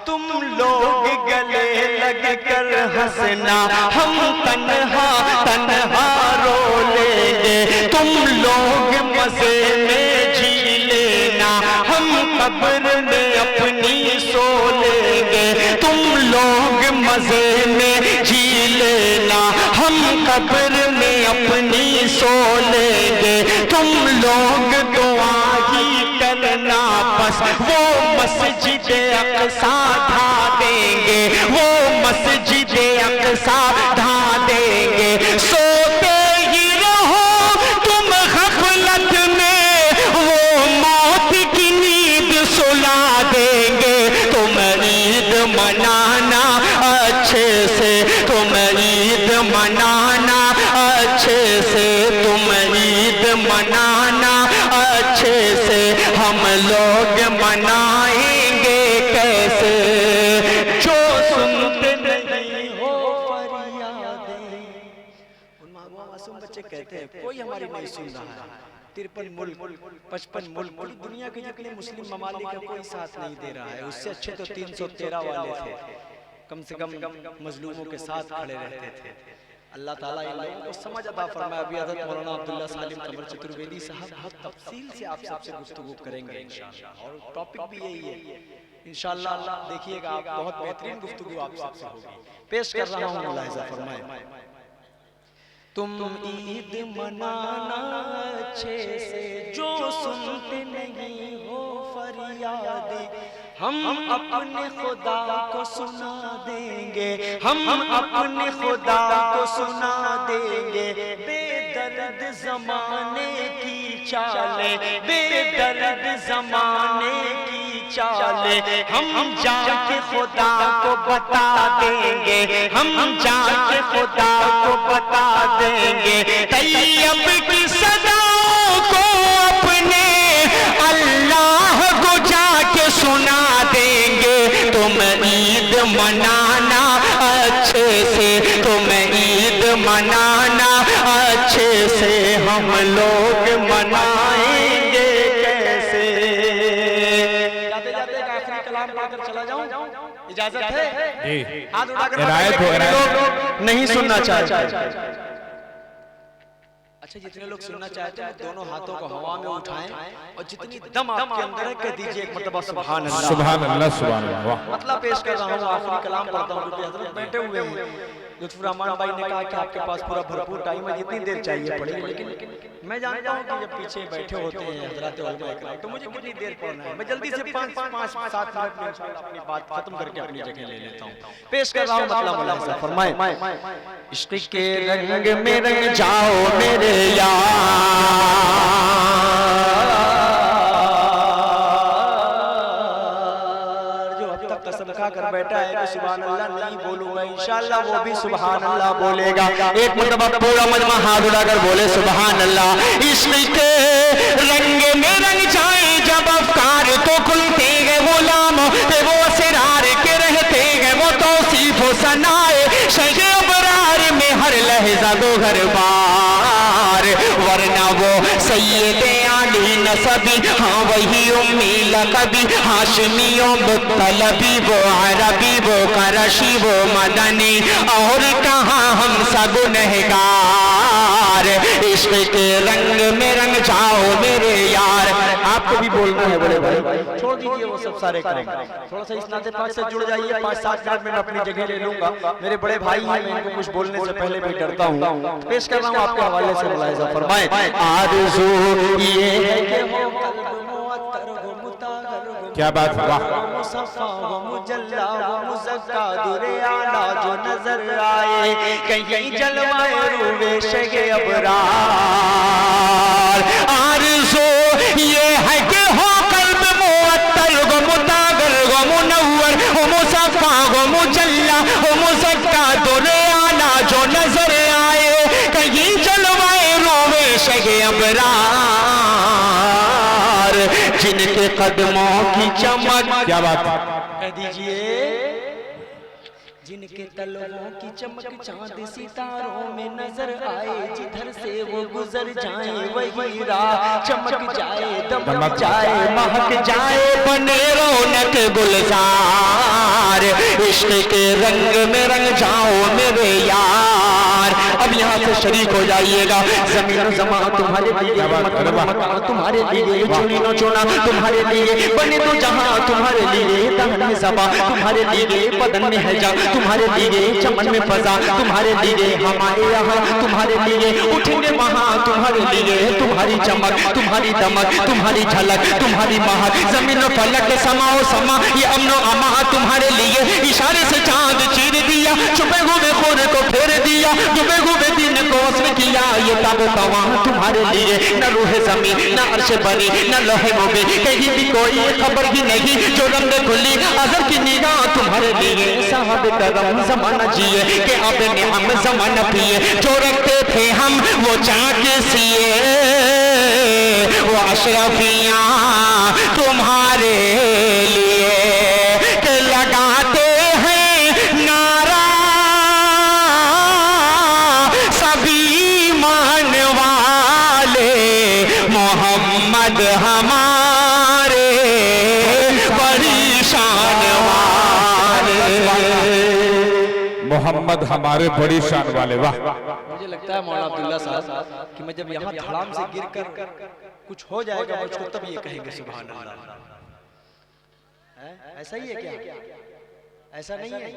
S2: तुम लोग गले लग कर हंसना, हम तन्हा तन्हा रो लेंगे। तुम लोग मजे में जी लेना, हम कब्र में अपनी सो लेंगे। तुम लोग मजे में जी लेना, हम कब्र में अपनी सो लेंगे। तुम लोग दुआ ही करना, बस वो मस्जिद अक़सा ढा देंगे, वो मस्जिद अक़सा ढा देंगे। सोते ही रहो तुम ग़फ़लत में, वो मौत की नींद सुला देंगे। तुम ईद मनाना अच्छे से, तुम ईद मनाना अच्छे से, तुम ईद मनाना अच्छे से। हम लोग मनाएंगे कैसे? जो सुनते नहीं हो फरियादें। उन मासूम बच्चे कहते हैं कोई हमारी नहीं सुन रहा है। 53 मुल्क 55 मुल्क पूरी दुनिया के जितने मुस्लिम ममालिक का कोई साथ नहीं दे रहा है। उससे अच्छे तो 313 वाले थे, कम से कम मजलूमों के साथ खड़े रहते थे। अल्लाह ताला इन लोगों को समझ अता फरमाए। अभी हज़रत मौलाना अब्दुल्ला सालिम कमर चतुर्वेदी साहब बहुत तफसील से आप सबसे गुफ्तगू करेंगे इंशाअल्लाह, और टॉपिक भी यही है इंशाअल्लाह। देखिएगा आप, बहुत बेहतरीन गुफ्तगू आप सबसे होगी। पेश कर रहा हूँ, मुलाहिज़ा फरमाए। तुम ईद मनाना अच्छे से जो सुनते नहीं हो फरियादे, हम अपने खुदा को सुना देंगे, हम अपने खुदा को सुना देंगे। बेदर्द जमाने की चाले, बेदर्द जमाने की चाले, हम जाके खुदा को बता देंगे, हम जाके खुदा को बता देंगे। तैयब की सदाओं को अपने अल्लाह को जाके सुना देंगे। तुम ईद मनाना अच्छे से, तुम ईद मनाना अच्छे से, हम लोग मनाएंगे कैसे। जाते जाते एक आखिरी कलाम पढ़कर चला जाऊं, इजाजत है? हाथ उठाकर लोग नहीं सुनना चाहते। अच्छा, जितने लोग सुनना चाहते हैं दोनों हाथों को हवा में उठाएं और जितनी दम आपके अंदर है कह दीजिए एक मर्तबा सुभान अल्लाह।
S3: सुभान अल्लाह, सुभान अल्लाह।
S2: मतलब पेश कर रहा हूँ, आखिरी कलाम पढ़ता हूँ क्योंकि हजरत बैठे हुए हैं। लुत्फुर रहमान भाई ने कहा कि आपके पास पूरा भरपूर टाइम है, जितनी देर चाहिए पढ़ेंगे, लेकिन मैं जानता हूँ कि जब पीछे बैठे होते हैं हजरत उलमा इकराम, तो मुझे कितनी देर पढ़ना है। मैं जल्दी से 5-7 मिनट में अपनी बात खत्म करके अपनी जगह ले लेता हूँ। पेश कर रहा हूँ, मतलब मुलाहिज़ा फरमाएं। इश्क के रंग में रंग जाओ मेरे यार, जो अब तक कसम खा कर बैठा है कि सुभान अल्लाह नहीं बोलूंगा, इंशाअल्लाह वो भी सुभान अल्लाह बोलेगा। एक मरतबा पूरा मजमा हाथ उठाकर बोले सुभान अल्लाह। इश्क के रंग में रंग जाए जब अफकार तो खुलते हैं गुलाम, वो असरार के रहते हैं वो तौसीफ सनाए। शगे अबरार में हर लहजा दो घर बार, वरना वो सैयदे आली नसबी, हाँ वही उम्मी लकबी, हाशमियों मुत्तलबी, वो अरबी वो करशी वो मदनी, और कहाँ हम सब गुनहगार। इश्क के रंग में रंग जाओ मेरे यार। आपको भी बोलना है बड़े भाई, छोड़ दीजिए वो सब सारे काम, थोड़ा सा इस नाते पाक से जुड़ जाइए। 5-7 मिनट में अपनी जगह ले लूंगा। मेरे बड़े भाई हैं, मैं इनको कुछ बोलने से पहले भी डरता हूँ। पेश कर रहा हूँ आपके हवाले से, मुलाहिज़ा फरमाएं। आरज़ू ये है कि हो कल्ब मुअत्तर हो मुताहर हो,
S3: क्या बात, वाह।
S2: मुसफ़ा हो मुजल्ला हो मुज़क्का दुरे आला जो नजर आए, कहीं जलवाए रूवे शगे अबरार। आरज़ू ये है कि हो कल्ब मुअत्तर हो मुताहर हो मुनव्वर हो मुसफ़ा हो मुजल्ला हो मुज़क्का दुरे आला जो नजर आए, कहीं जलवाए रूवे शगे अबरार। जिनके कदमों की चमक, क्या बात कह दीजिए, जिनके तलवों की चमक चांद सितारों में नजर आए, जिधर से वो गुजर जाए वही राह चमक जाए, दमक जाए, महक जाए, बने रौनक गुलजार। इश्क के रंग में रंग जाओ मेरे यार। अब यहाँ से शरीक हो जाइएगा। जमीन जमा तुम्हारे लिए, मकान तुम्हारे लिए, चुनी न चुना तुम्हारे लिए, बने तो जहाँ तुम्हारे लिए, तन में सबा तुम्हारे लिए, बदन में है जा तुम्हारे लिए, चमन में फजा तुम्हारे लिए, हमारे यहाँ तुम्हारे लिए, उठेंगे वहाँ तुम्हारे लिए। तुम्हारी चमक तुम्हारी दमक तुम्हारी झलक तुम्हारी महक, जमीन फलक समाओ समा ये अमनो अमा तुम्हारे लिए। इशारे से चांद चीर दिया, छुपे हुए खून को फेर दिया, डूबे हुए दिन को वस्म किया, ये ताबो तवा तुम्हारे लिए। न रूह जमीन न अर्श बनी न लोहे मोबे, कहीं भी कोई खबर ही नहीं, जो रंग खुली अजर की निगाह तुम्हारे लिए। साहब करम जमाना जिए कि अब नियम जमाना पिए, जो रखते थे हम वो चाक सिए, वो अशरफियां तुम्हारे लिए के लगाते हैं नारा सभी मान वाले, मोहम्मद हमारे परेशान वाले।
S3: मोहम्मद हमारे बड़ी शान वाले। वाह
S2: मुझे लगता है मौलाना अब्दुल्ला साहब कि मैं जब यहाँ धड़ाम से गिरकर कुछ हो जाएगा मुझको तब ये कहेंगे सुभान अल्लाह। ऐसा ही है क्या? ऐसा नहीं है?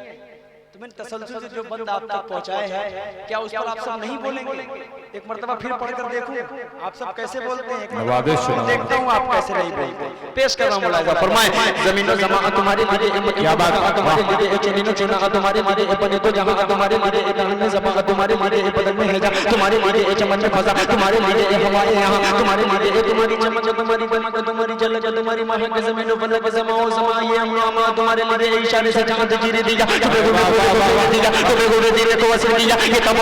S2: तो मैंने तसल्सल से जो बंद आप तक पहुंचाए हैं, क्या उस पर आप सब नहीं बोलेंगे? एक मर्तबा फिर पढ़कर देखूं आप सब कैसे बोलते हैं। देखता हूं आप कैसे नहीं बोलते। पेश कर रहा हूं मुलाहिजा फरमाएं। ज़मीनो ज़मा तुम्हारे लिए, क्या बात है तुम्हारे लिए, चुनिनो चुना तुम्हारे लिए, बने तो जहां तुम्हारे लिए, कहने ज़मा तुम्हारे लिए, बदन में है जा तुम्हारे लिए, चमन में फंसा तुम्हारे लिए, हवाएं यहां तुम्हारे लिए, तुम्हारी चमक तुम्हारी दमक तुम्हारी झलक तुम्हारी महक ज़मीनो फलक ज़माओ ज़मा ये अम्मा तुम्हारे लिए, इशारे से चांद जीरे दिया तुम्हें गुरु दिले को वसील दिया, ये तब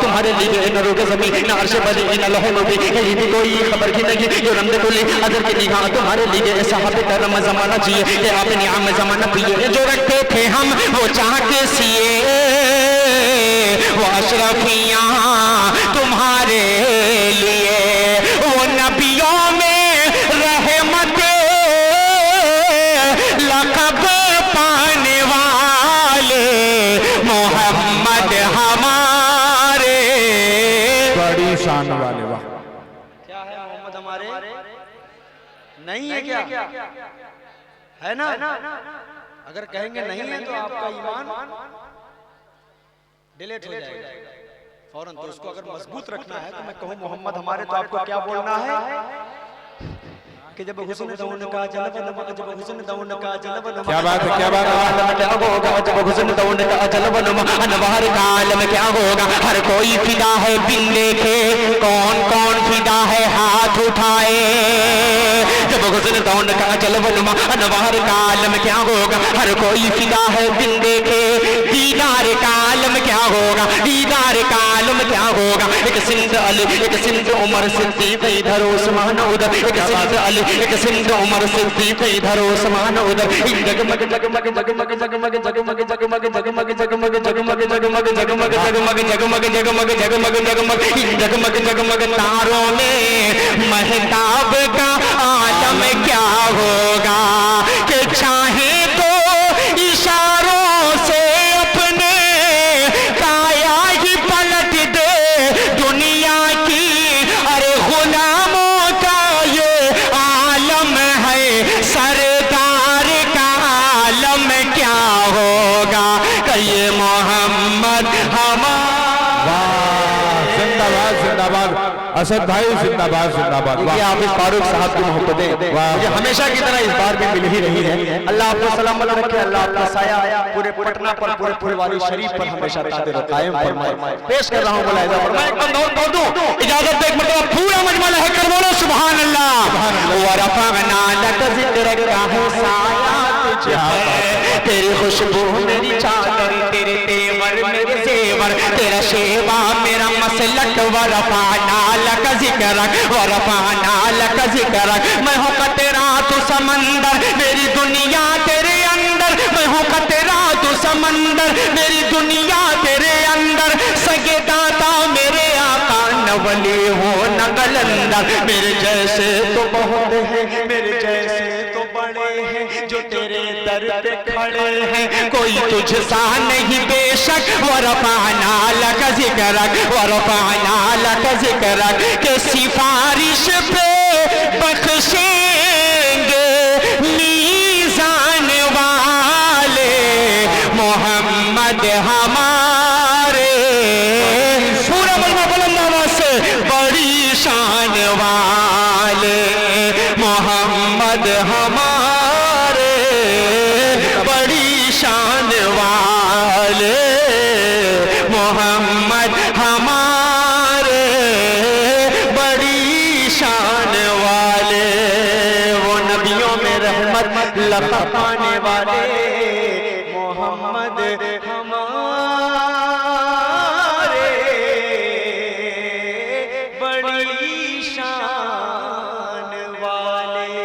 S2: तुम्हारे लिए न रोके ज़मीन न अर्श बदी न लौह नबी, कहीं भी कोई खबर की नहीं जो रमद कुली अदर की निगाह तुम्हारे लिए, साहब करम ज़माना चाहिए कि आप नियाम ज़माना पिए,
S1: जो रखते थे हम वो चाह के सिए, वो अशरफियाँ तुम्हारे लिए, वो नबियों में रहमते लक़ब पाने वाले मोहम्मद हमारे
S3: बड़ी शान वाले। वाह
S2: क्या है मोहम्मद हमारे नहीं है क्या? है ना? अगर कहेंगे नहीं है तो आपका ईमान डिलीट हो जाएगा फौरन। तो उसको अगर मजबूत रखना है तो मैं कहूँ मोहम्मद हमारे, तो आपको क्या बोलना है कि जब हुस्न दौन का जलवा, जब हुस्न दौन का जलवा,
S3: क्या बात है, क्या बात है।
S2: क्या होगा जब हुस्न दौन का जलवा,
S1: अनवार का आलम क्या होगा, हर कोई फिदा है बिन देखे, कौन कौन फिदा है हाथ उठाए, जब हुस्न दौन का जलवा अनवार का आलम क्या होगा, हर कोई फिदा है बिन देखे, दीदार का आलम क्या होगा, दीदार का आलम क्या होगा, एक सिंध अली एक सिंध उमर सिद्दीक इधर उस्मान उधर, एक सिंध अली एक सिंध उमर सिद्दीक इधर उस्मान उधर, जगमग जगमग जगमग जगमग जगमग जगमग जगमग जगमग जगमग जगमग जगमग जगमग जगमग जगमग जगमग जगमग जगमग जगमग तारों में महताब का आलम क्या होगा, कि चाहे तो इशारों से अपने काया ही पलट दे दुनिया की, अरे गुलामों का ये आलम है, सरदार का आलम क्या होगा, कि ये मोहम्मद हमारा।
S3: जिंदाबाद जिंदाबाद असद भाई, जिंदाबाद जिंदाबाद।
S2: ये हाफिज फारूक साहब की मोहब्बतें मुझे हमेशा की तरह इस बार भी मिल ही रही है। अल्लाह आपको सलामत रखे, अल्लाह आपका साया पूरे पटना पर, पूरे फुलवारी शरीफ पर हमेशा कादिर और कायम फरमाए। पेश कर रहा हूं मुलाहिजा फरमाएं। एक बंद और बोल दूं, इजाजत दे, एक मतलब पूरा मजमा लहक कर बोलो सुभान अल्लाह। व रफ़अना लक ज़िक्रक है साया तुझ पर, तेरी खुशबू मेरी चादर, तेरे तेवर मेरे जेवर, तेरा शेवा मेरा मसलक, व रफ़अना लक ज़िक्रक व रफ़अना लक ज़िक्रक, मैं हूँ का तेरा तू समंदर, मेरी दुनिया तेरे अंदर, मैं हूँ का तेरा तू समंदर, मेरी दुनिया तेरे अंदर, सगे दाता मेरे आका न वली हो न कलंदर, मेरे जैसे तो बहुत है, मेरे जैसे तो बड़े हैं जो तेरे दर पे खड़े हैं, कोई तुझसा नहीं बेशक, व रफ़अना लक ज़िक्रक व रफ़अना लक ज़िक्रक, के सिफारिश पे बख्शेंगे मीज़ान वाले मोहम्मद हमारे, पूरा मजमा बुलंद आवाज से, बड़ी शान वाले मोहम्मद हमारे, बड़ी शान वाले मोहम्मद हमारे, बड़ी शान वाले, वो नबियों में रहमत लक़ब पाने वाले मोहम्मद हमारे, बड़ी शान वाले।